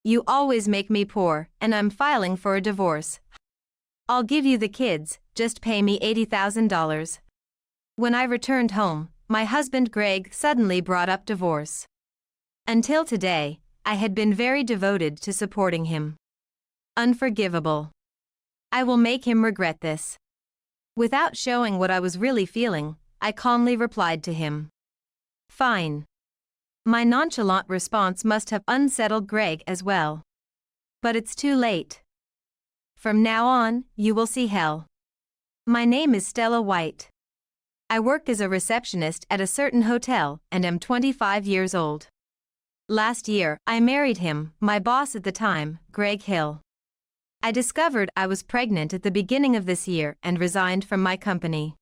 You always make me poor, and I'm filing for a divorce. I'll give you the kids, just pay me $80,000. When I returned home, my husband Greg suddenly brought up divorce. Until today, I had been very devoted to supporting him. Unforgivable. I will make him regret this. Without showing what I was really feeling, I calmly replied to him. Fine. My nonchalant response must have unsettled Greg as well. But it's too late. From now on, you will see hell. My name is Stella White. I work as a receptionist at a certain hotel and am 25 years old. Last year, I married him, my boss at the time, Greg Hill. I discovered I was pregnant at the beginning of this year and resigned from my company.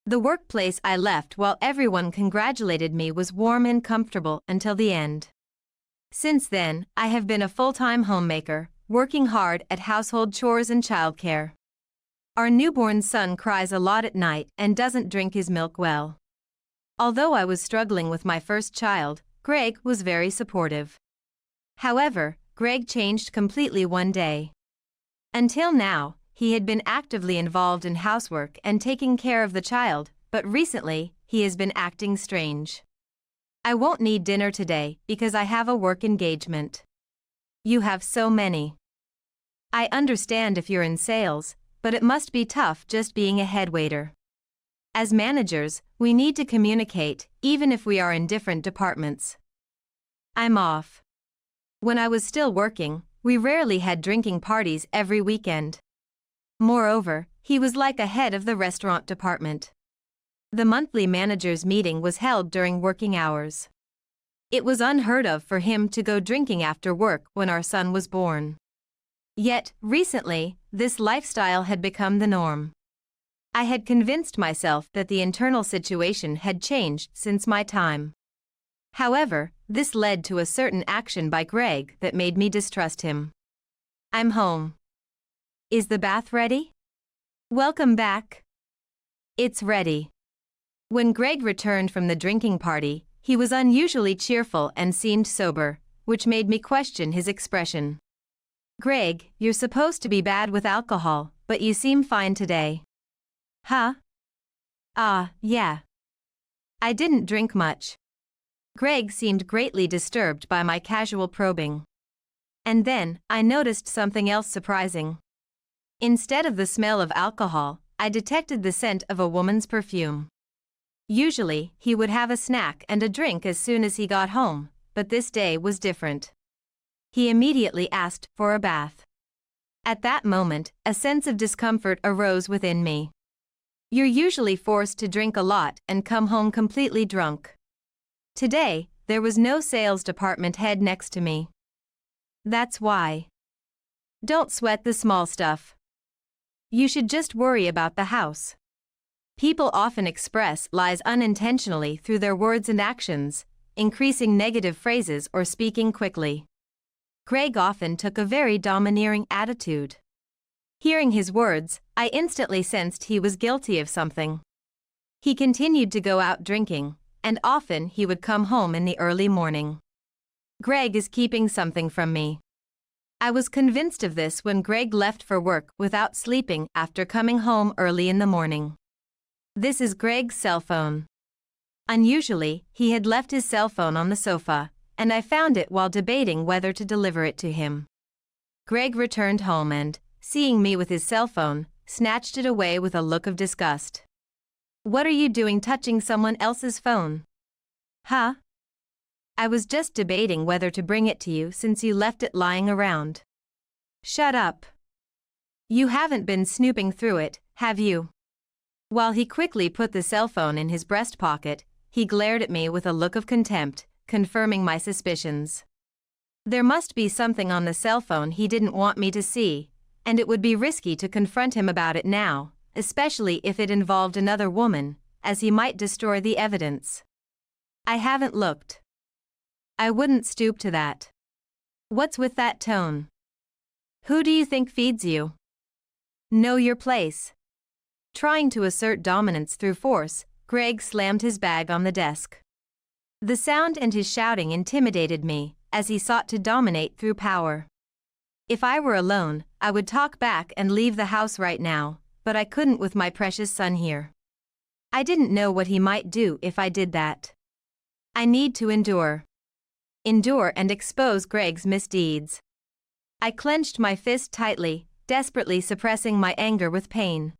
The workplace I left while everyone congratulated me was warm and comfortable until the end. Since then, I have been a full-time homemaker, working hard at household chores and childcare. Our newborn son cries a lot at night and doesn't drink his milk well. Although I was struggling with my first child, Greg was very supportive. However, Greg changed completely one day. Until now, he had been actively involved in housework and taking care of the child, but recently, he has been acting strange. I won't need dinner today because I have a work engagement. You have so many. I understand if you're in sales, but it must be tough just being a head waiter. As managers, we need to communicate, even if we are in different departments. I'm off. When I was still working, we rarely had drinking parties every weekend. Moreover, he was like a head of the restaurant department. The monthly managers' meeting was held during working hours. It was unheard of for him to go drinking after work when our son was born. Yet, recently, this lifestyle had become the norm. I had convinced myself that the internal situation had changed since my time. However, this led to a certain action by Greg that made me distrust him. I'm home. Is the bath ready? Welcome back. It's ready. When Greg returned from the drinking party, he was unusually cheerful and seemed sober, which made me question his expression. Greg, you're supposed to be bad with alcohol, but you seem fine today. Huh? Yeah. I didn't drink much. Greg seemed greatly disturbed by my casual probing. And then, I noticed something else surprising. Instead of the smell of alcohol, I detected the scent of a woman's perfume. Usually, he would have a snack and a drink as soon as he got home, but this day was different. He immediately asked for a bath. At that moment, a sense of discomfort arose within me. You're usually forced to drink a lot and come home completely drunk. Today, there was no sales department head next to me. That's why. Don't sweat the small stuff. You should just worry about the house. People often express lies unintentionally through their words and actions, increasing negative phrases or speaking quickly. Greg often took a very domineering attitude. Hearing his words, I instantly sensed he was guilty of something. He continued to go out drinking, and often he would come home in the early morning. Greg is keeping something from me. I was convinced of this when Greg left for work without sleeping after coming home early in the morning. This is Greg's cell phone. Unusually, he had left his cell phone on the sofa, and I found it while debating whether to deliver it to him. Greg returned home and, seeing me with his cell phone, snatched it away with a look of disgust. What are you doing touching someone else's phone? Huh? I was just debating whether to bring it to you since you left it lying around. Shut up. You haven't been snooping through it, have you? While he quickly put the cell phone in his breast pocket, he glared at me with a look of contempt, confirming my suspicions. There must be something on the cell phone he didn't want me to see, and it would be risky to confront him about it now, especially if it involved another woman, as he might destroy the evidence. I haven't looked. I wouldn't stoop to that. What's with that tone? Who do you think feeds you? Know your place. Trying to assert dominance through force, Greg slammed his bag on the desk. The sound and his shouting intimidated me, as he sought to dominate through power. If I were alone, I would talk back and leave the house right now, but I couldn't with my precious son here. I didn't know what he might do if I did that. I need to endure. Endure and expose Greg's misdeeds. I clenched my fist tightly, desperately suppressing my anger with pain.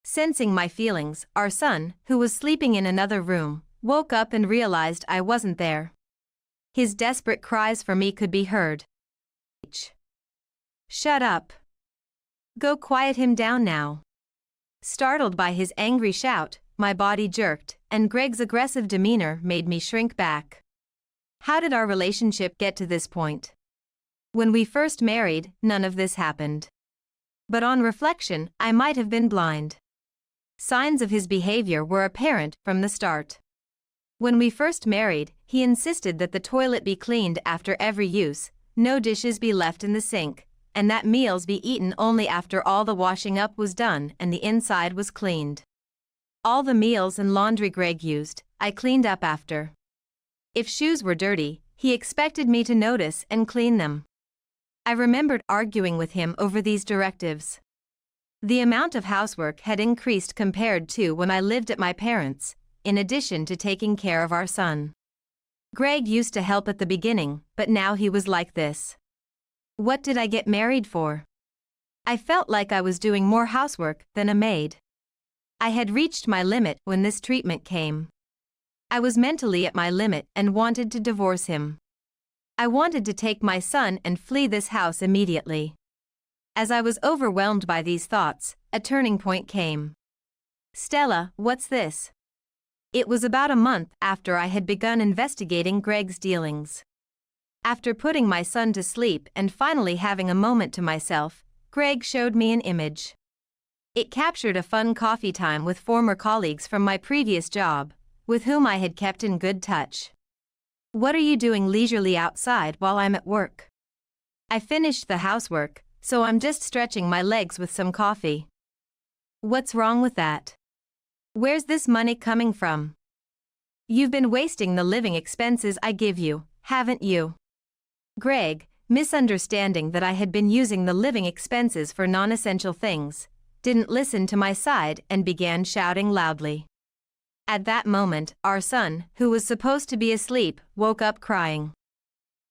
Sensing my feelings, our son, who was sleeping in another room, woke up and realized I wasn't there. His desperate cries for me could be heard. Shut up. Go quiet him down now. Startled by his angry shout, my body jerked, and Greg's aggressive demeanor made me shrink back. How did our relationship get to this point? When we first married, none of this happened. But on reflection, I might have been blind. Signs of his behavior were apparent from the start. When we first married, he insisted that the toilet be cleaned after every use, no dishes be left in the sink, and that meals be eaten only after all the washing up was done and the inside was cleaned. All the meals and laundry Greg used, I cleaned up after. If shoes were dirty, he expected me to notice and clean them. I remembered arguing with him over these directives. The amount of housework had increased compared to when I lived at my parents', in addition to taking care of our son. Greg used to help at the beginning, but now he was like this. What did I get married for? I felt like I was doing more housework than a maid. I had reached my limit when this treatment came. I was mentally at my limit and wanted to divorce him. I wanted to take my son and flee this house immediately. As I was overwhelmed by these thoughts, a turning point came. Stella, what's this? It was about a month after I had begun investigating Greg's dealings. After putting my son to sleep and finally having a moment to myself, Greg showed me an image. It captured a fun coffee time with former colleagues from my previous job, with whom I had kept in good touch. What are you doing leisurely outside while I'm at work? I finished the housework, so I'm just stretching my legs with some coffee. What's wrong with that? Where's this money coming from? You've been wasting the living expenses I give you, haven't you? Greg, misunderstanding that I had been using the living expenses for non-essential things, didn't listen to my side and began shouting loudly. At that moment, our son, who was supposed to be asleep, woke up crying.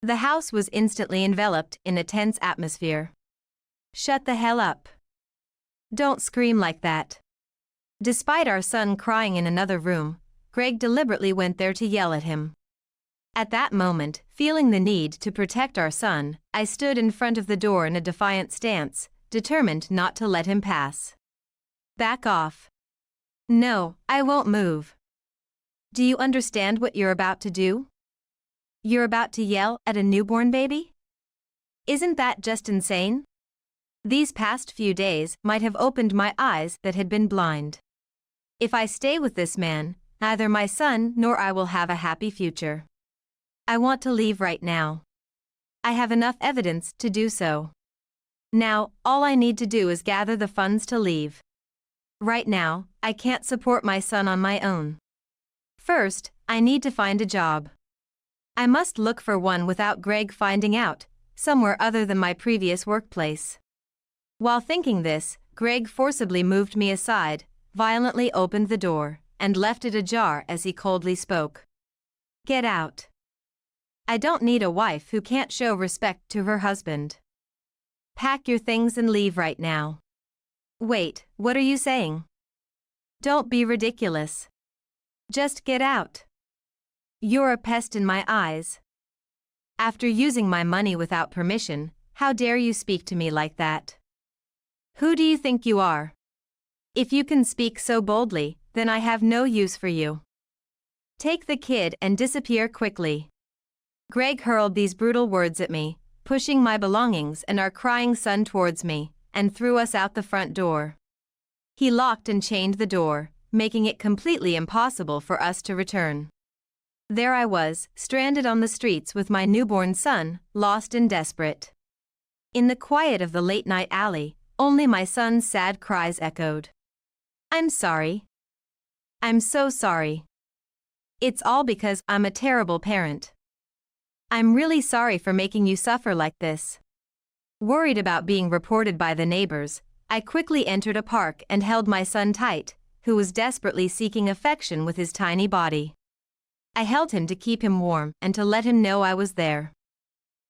The house was instantly enveloped in a tense atmosphere. Shut the hell up. Don't scream like that. Despite our son crying in another room, Greg deliberately went there to yell at him. At that moment, feeling the need to protect our son, I stood in front of the door in a defiant stance, determined not to let him pass. Back off. No, I won't move. Do you understand what you're about to do? You're about to yell at a newborn baby? Isn't that just insane? These past few days might have opened my eyes that had been blind. If I stay with this man, neither my son nor I will have a happy future. I want to leave right now. I have enough evidence to do so. Now, all I need to do is gather the funds to leave. Right now, I can't support my son on my own. First, I need to find a job. I must look for one without Greg finding out, somewhere other than my previous workplace. While thinking this, Greg forcibly moved me aside, violently opened the door, and left it ajar as he coldly spoke. Get out. I don't need a wife who can't show respect to her husband. Pack your things and leave right now. Wait, what are you saying? Don't be ridiculous. Just get out. You're a pest in my eyes. After using my money without permission, how dare you speak to me like that? Who do you think you are? If you can speak so boldly, then I have no use for you. Take the kid and disappear quickly. Greg hurled these brutal words at me, pushing my belongings and our crying son towards me, and threw us out the front door. He locked and chained the door, making it completely impossible for us to return. There I was, stranded on the streets with my newborn son, lost and desperate. In the quiet of the late-night alley, only my son's sad cries echoed. I'm sorry. I'm so sorry. It's all because I'm a terrible parent. I'm really sorry for making you suffer like this. Worried about being reported by the neighbors, I quickly entered a park and held my son tight, who was desperately seeking affection with his tiny body. I held him to keep him warm and to let him know I was there.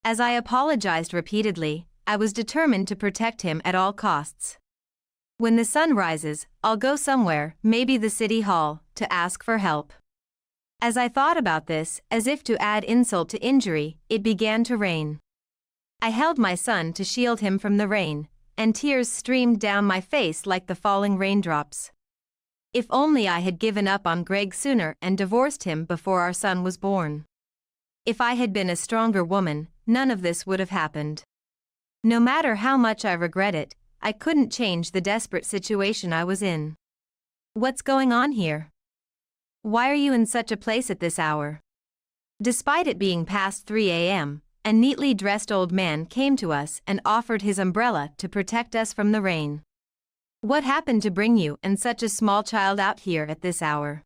As I apologized repeatedly, I was determined to protect him at all costs. When the sun rises, I'll go somewhere, maybe the city hall, to ask for help. As I thought about this, as if to add insult to injury, it began to rain. I held my son to shield him from the rain, and tears streamed down my face like the falling raindrops. If only I had given up on Greg sooner and divorced him before our son was born. If I had been a stronger woman, none of this would have happened. No matter how much I regret it, I couldn't change the desperate situation I was in. What's going on here? Why are you in such a place at this hour? Despite it being past 3 a.m., a neatly dressed old man came to us and offered his umbrella to protect us from the rain. What happened to bring you and such a small child out here at this hour?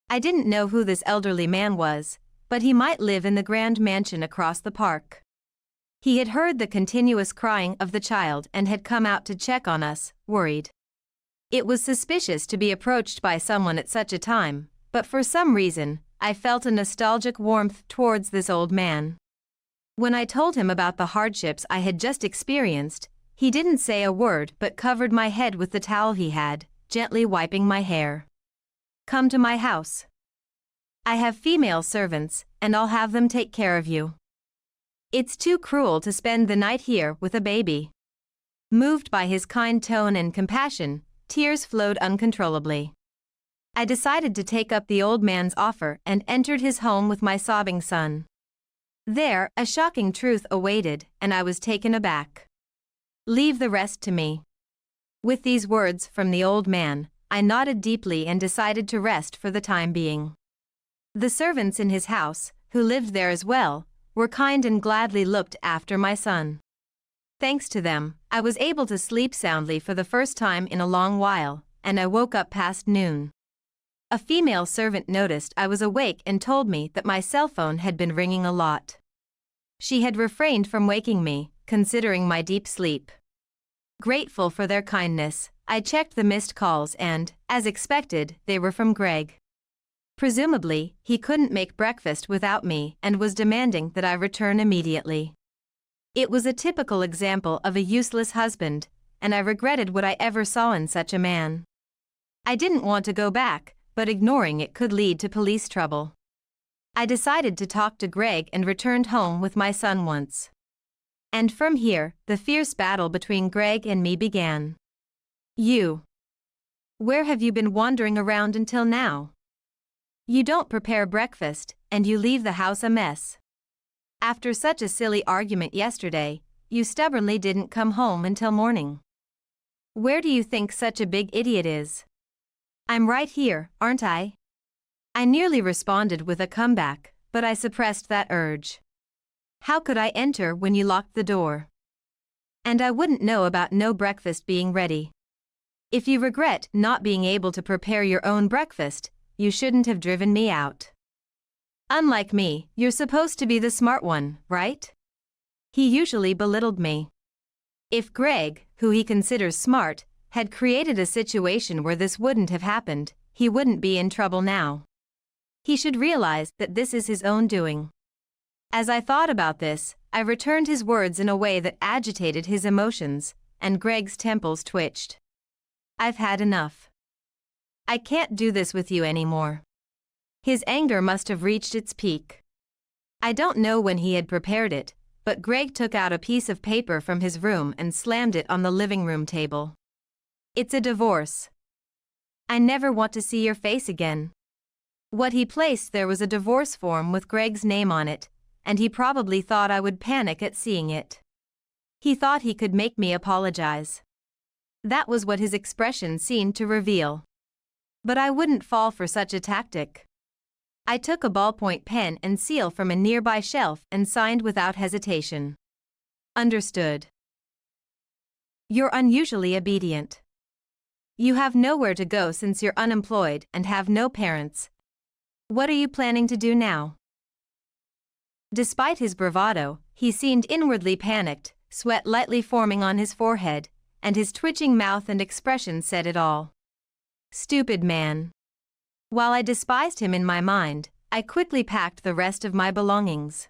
I didn't know who this elderly man was, but he might live in the grand mansion across the park. He had heard the continuous crying of the child and had come out to check on us, worried. It was suspicious to be approached by someone at such a time, but for some reason, I felt a nostalgic warmth towards this old man. When I told him about the hardships I had just experienced, he didn't say a word but covered my head with the towel he had, gently wiping my hair. Come to my house. I have female servants, and I'll have them take care of you. It's too cruel to spend the night here with a baby. Moved by his kind tone and compassion, tears flowed uncontrollably. I decided to take up the old man's offer and entered his home with my sobbing son. There, a shocking truth awaited, and I was taken aback. Leave the rest to me. With these words from the old man, I nodded deeply and decided to rest for the time being. The servants in his house, who lived there as well, were kind and gladly looked after my son. Thanks to them, I was able to sleep soundly for the first time in a long while, and I woke up past noon. A female servant noticed I was awake and told me that my cell phone had been ringing a lot. She had refrained from waking me, considering my deep sleep. Grateful for their kindness, I checked the missed calls and, as expected, they were from Greg. Presumably, he couldn't make breakfast without me and was demanding that I return immediately. It was a typical example of a useless husband, and I regretted what I ever saw in such a man. I didn't want to go back, but ignoring it could lead to police trouble. I decided to talk to Greg and returned home with my son once. And from here, the fierce battle between Greg and me began. You. Where have you been wandering around until now? You don't prepare breakfast, and you leave the house a mess. After such a silly argument yesterday, you stubbornly didn't come home until morning. Where do you think such a big idiot is? I'm right here, aren't I? I nearly responded with a comeback, but I suppressed that urge. How could I enter when you locked the door? And I wouldn't know about no breakfast being ready. If you regret not being able to prepare your own breakfast, you shouldn't have driven me out. Unlike me, you're supposed to be the smart one, right? He usually belittled me. If Greg, who he considers smart, had created a situation where this wouldn't have happened, he wouldn't be in trouble now. He should realize that this is his own doing. As I thought about this, I returned his words in a way that agitated his emotions, and Greg's temples twitched. I've had enough. I can't do this with you anymore. His anger must have reached its peak. I don't know when he had prepared it, but Greg took out a piece of paper from his room and slammed it on the living room table. It's a divorce. I never want to see your face again. What he placed there was a divorce form with Greg's name on it, and he probably thought I would panic at seeing it. He thought he could make me apologize. That was what his expression seemed to reveal. But I wouldn't fall for such a tactic. I took a ballpoint pen and seal from a nearby shelf and signed without hesitation. Understood. You're unusually obedient. You have nowhere to go since you're unemployed and have no parents. What are you planning to do now? Despite his bravado, he seemed inwardly panicked, sweat lightly forming on his forehead, and his twitching mouth and expression said it all. Stupid man. While I despised him in my mind, I quickly packed the rest of my belongings.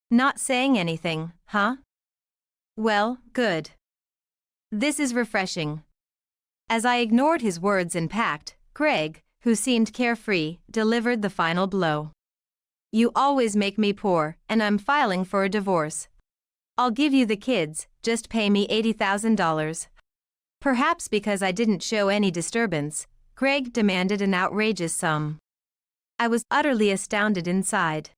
Not saying anything, huh? Well, good. This is refreshing. As I ignored his words and packed, Greg, who seemed carefree, delivered the final blow. You always make me poor, and I'm filing for a divorce. I'll give you the kids, just pay me $80,000. Perhaps because I didn't show any disturbance, Greg demanded an outrageous sum. I was utterly astounded inside.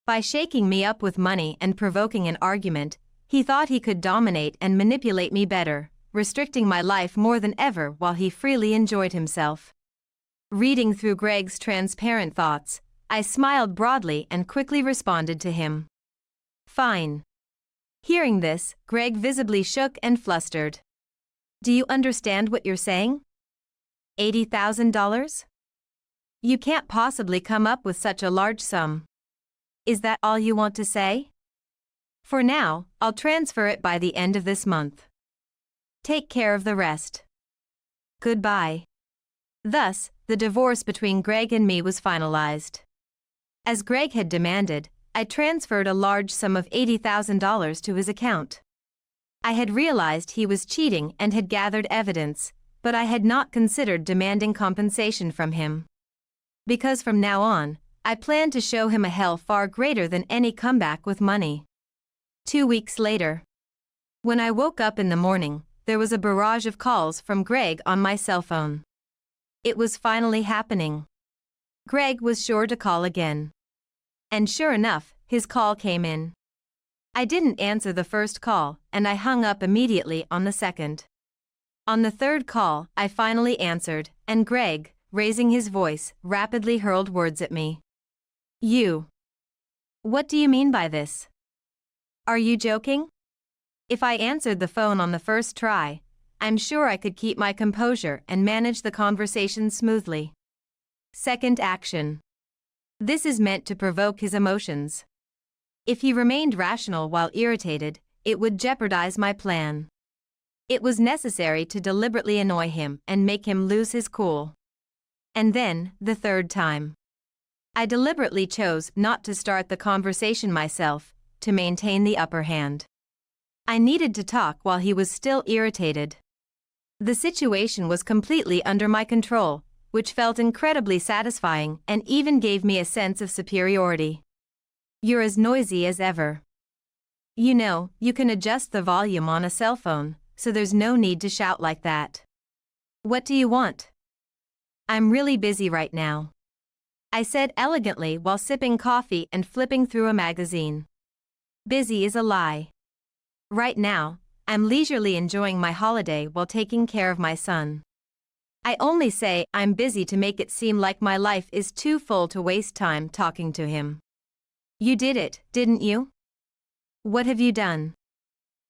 By shaking me up with money and provoking an argument, he thought he could dominate and manipulate me better, restricting my life more than ever while he freely enjoyed himself. Reading through Greg's transparent thoughts, I smiled broadly and quickly responded to him. Fine. Hearing this, Greg visibly shook and flustered. Do you understand what you're saying? $80,000? You can't possibly come up with such a large sum. Is that all you want to say? For now, I'll transfer it by the end of this month. Take care of the rest. Goodbye. Thus, the divorce between Greg and me was finalized. As Greg had demanded, I transferred a large sum of $80,000 to his account. I had realized he was cheating and had gathered evidence, but I had not considered demanding compensation from him. Because from now on, I planned to show him a hell far greater than any comeback with money. 2 weeks later. When I woke up in the morning, there was a barrage of calls from Greg on my cell phone. It was finally happening. Greg was sure to call again. And sure enough, his call came in. I didn't answer the first call, and I hung up immediately on the second. On the third call, I finally answered, and Greg, raising his voice, rapidly hurled words at me. You. What do you mean by this? Are you joking? If I answered the phone on the first try, I'm sure I could keep my composure and manage the conversation smoothly. Second action. This is meant to provoke his emotions. If he remained rational while irritated, it would jeopardize my plan. It was necessary to deliberately annoy him and make him lose his cool. And then, the third time. I deliberately chose not to start the conversation myself, to maintain the upper hand. I needed to talk while he was still irritated. The situation was completely under my control, which felt incredibly satisfying and even gave me a sense of superiority. You're as noisy as ever. You know, you can adjust the volume on a cell phone, so there's no need to shout like that. What do you want? I'm really busy right now, I said elegantly while sipping coffee and flipping through a magazine. Busy is a lie. Right now, I'm leisurely enjoying my holiday while taking care of my son. I only say I'm busy to make it seem like my life is too full to waste time talking to him. You did it, didn't you? What have you done?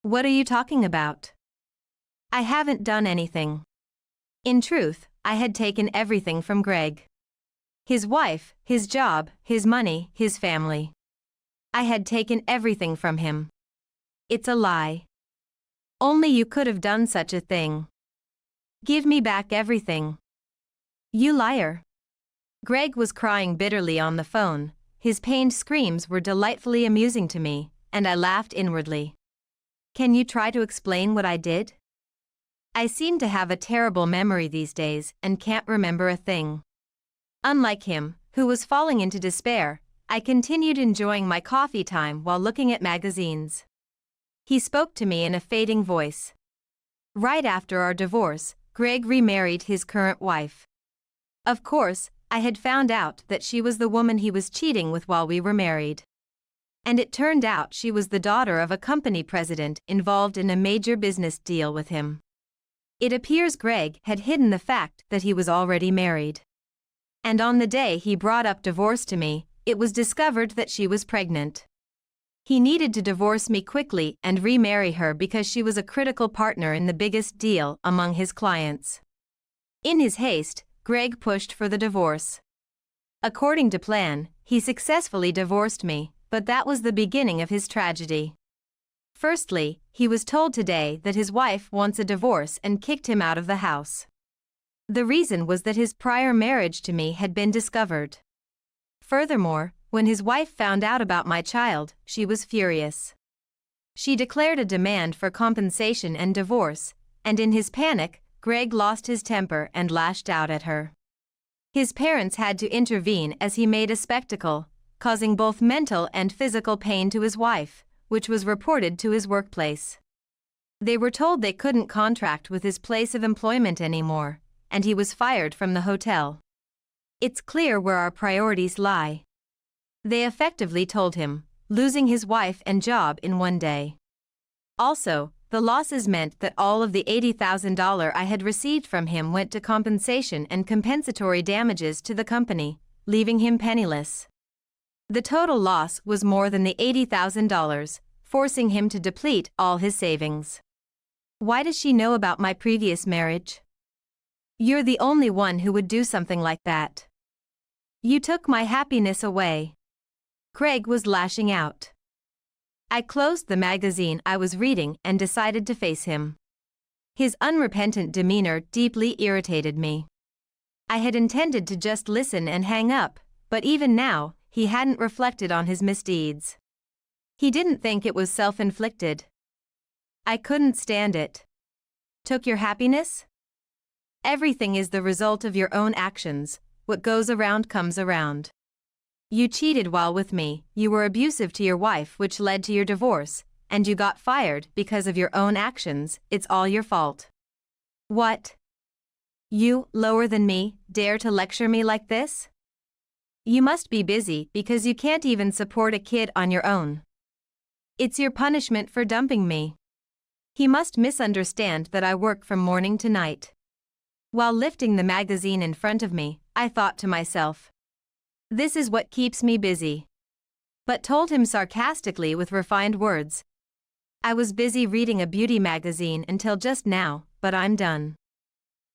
What are you talking about? I haven't done anything. In truth, I had taken everything from Greg. His wife, his job, his money, his family. I had taken everything from him. It's a lie. Only you could have done such a thing. Give me back everything. You liar. Greg was crying bitterly on the phone. His pained screams were delightfully amusing to me, and I laughed inwardly. Can you try to explain what I did? I seem to have a terrible memory these days and can't remember a thing. Unlike him, who was falling into despair, I continued enjoying my coffee time while looking at magazines. He spoke to me in a fading voice. Right after our divorce, Greg remarried his current wife. Of course, I had found out that she was the woman he was cheating with while we were married. And it turned out she was the daughter of a company president involved in a major business deal with him. It appears Greg had hidden the fact that he was already married. And on the day he brought up divorce to me, it was discovered that she was pregnant. He needed to divorce me quickly and remarry her because she was a critical partner in the biggest deal among his clients. In his haste, Greg pushed for the divorce. According to plan, he successfully divorced me, but But that was the beginning of his tragedy. Firstly, he was told today that his wife wants a divorce and kicked him out of the house. The reason was that his prior marriage to me had been discovered. Furthermore, when his wife found out about my child, she was furious. She declared a demand for compensation and divorce, and in his panic, Greg lost his temper and lashed out at her. His parents had to intervene as he made a spectacle, causing both mental and physical pain to his wife, which was reported to his workplace. They were told they couldn't contract with his place of employment anymore, and he was fired from the hotel. It's clear where our priorities lie. They effectively told him, losing his wife and job in one day. Also, the losses meant that all of the $80,000 I had received from him went to compensation and compensatory damages to the company, leaving him penniless. The total loss was more than the $80,000, forcing him to deplete all his savings. Why does she know about my previous marriage? You're the only one who would do something like that. You took my happiness away. Craig was lashing out. I closed the magazine I was reading and decided to face him. His unrepentant demeanor deeply irritated me. I had intended to just listen and hang up, but even now, he hadn't reflected on his misdeeds. He didn't think it was self-inflicted. I couldn't stand it. Took your happiness? Everything is the result of your own actions. What goes around comes around. You cheated while with me, you were abusive to your wife, which led to your divorce, and you got fired because of your own actions. It's all your fault. What? You, lower than me, dare to lecture me like this? You must be busy because you can't even support a kid on your own. It's your punishment for dumping me. He must misunderstand that I work from morning to night. While lifting the magazine in front of me, I thought to myself, this is what keeps me busy. But told him sarcastically with refined words. I was busy reading a beauty magazine until just now, but I'm done.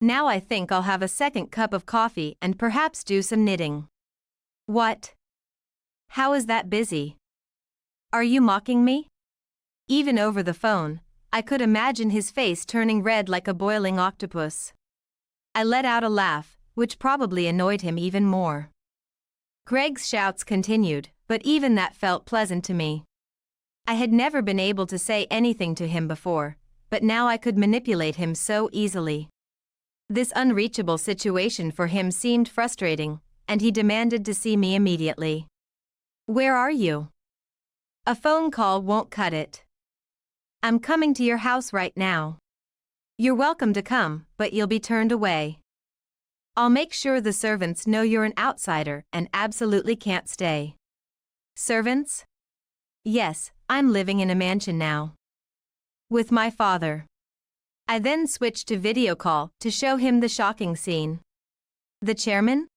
Now I think I'll have a second cup of coffee and perhaps do some knitting. What? How is that busy? Are you mocking me? Even over the phone, I could imagine his face turning red like a boiling octopus. I let out a laugh, which probably annoyed him even more. Greg's shouts continued, but even that felt pleasant to me. I had never been able to say anything to him before, but now I could manipulate him so easily. This unreachable situation for him seemed frustrating, and he demanded to see me immediately. Where are you? A phone call won't cut it. I'm coming to your house right now. You're welcome to come, but you'll be turned away. I'll make sure the servants know you're an outsider and absolutely can't stay. Servants? Yes, I'm living in a mansion now. With my father. I then switched to video call to show him the shocking scene. The chairman?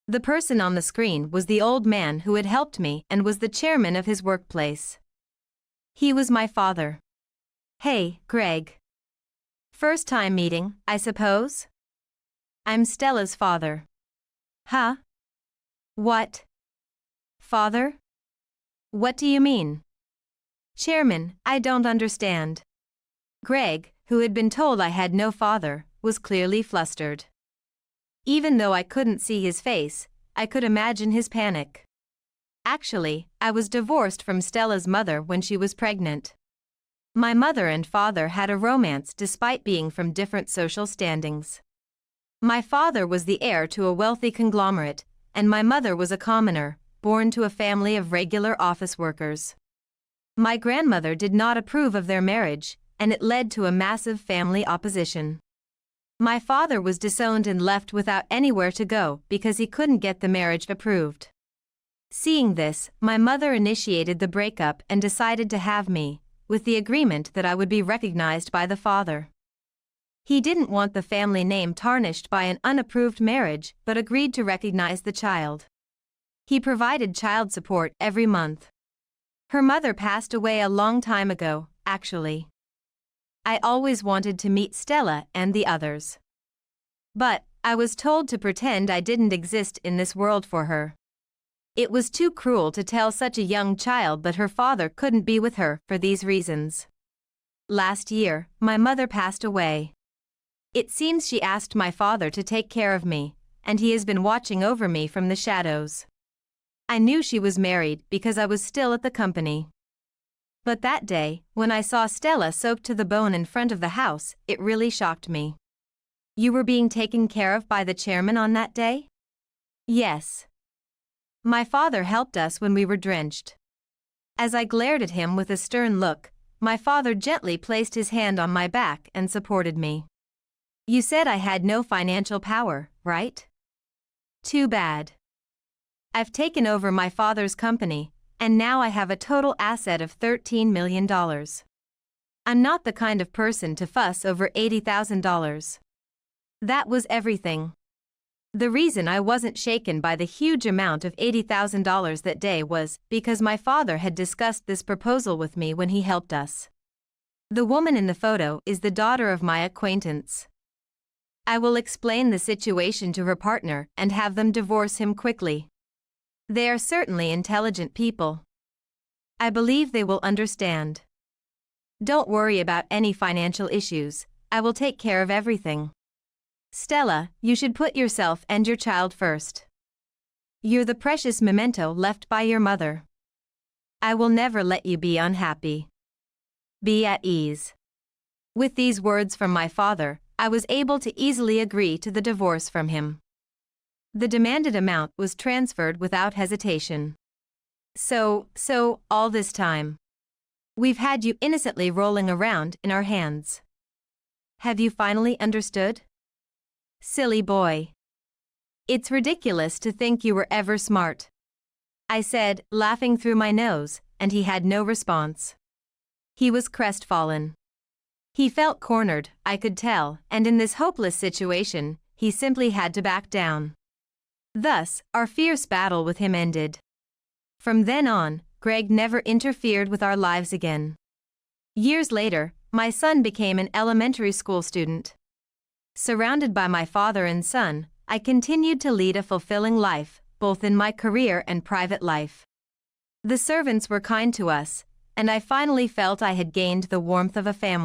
The person on the screen was the old man who had helped me and was the chairman of his workplace. He was my father. Hey, Greg. First time meeting, I suppose? I'm Stella's father. Huh? What? Father? What do you mean? Chairman, I don't understand. Greg, who had been told I had no father, was clearly flustered. Even though I couldn't see his face, I could imagine his panic. Actually, I was divorced from Stella's mother when she was pregnant. My mother and father had a romance despite being from different social standings. My father was the heir to a wealthy conglomerate, and my mother was a commoner, born to a family of regular office workers. My grandmother did not approve of their marriage, and it led to a massive family opposition. My father was disowned and left without anywhere to go because he couldn't get the marriage approved. Seeing this, my mother initiated the breakup and decided to have me, with the agreement that I would be recognized by the father. He didn't want the family name tarnished by an unapproved marriage but agreed to recognize the child. He provided child support every month. Her mother passed away a long time ago, actually. I always wanted to meet Stella and the others. But I was told to pretend I didn't exist in this world for her. It was too cruel to tell such a young child that her father couldn't be with her for these reasons. Last year, my mother passed away. It seems she asked my father to take care of me, and he has been watching over me from the shadows. I knew she was married because I was still at the company. But that day, when I saw Stella soaked to the bone in front of the house, it really shocked me. You were being taken care of by the chairman on that day? Yes. My father helped us when we were drenched. As I glared at him with a stern look, my father gently placed his hand on my back and supported me. You said I had no financial power, right? Too bad. I've taken over my father's company, and now I have a total asset of $13 million. I'm not the kind of person to fuss over $80,000. That was everything. The reason I wasn't shaken by the huge amount of $80,000 that day was because my father had discussed this proposal with me when he helped us. The woman in the photo is the daughter of my acquaintance. I will explain the situation to her partner and have them divorce him quickly. They are certainly intelligent people. I believe they will understand. Don't worry about any financial issues, I will take care of everything. Stella, you should put yourself and your child first. You're the precious memento left by your mother. I will never let you be unhappy. Be at ease. With these words from my father, I was able to easily agree to the divorce from him. The demanded amount was transferred without hesitation. So, all this time, we've had you innocently rolling around in our hands. Have you finally understood? Silly boy. It's ridiculous to think you were ever smart. I said, laughing through my nose, and he had no response. He was crestfallen. He felt cornered, I could tell, and in this hopeless situation, he simply had to back down. Thus, our fierce battle with him ended. From then on, Greg never interfered with our lives again. Years later, my son became an elementary school student. Surrounded by my father and son, I continued to lead a fulfilling life, both in my career and private life. The servants were kind to us, and I finally felt I had gained the warmth of a family.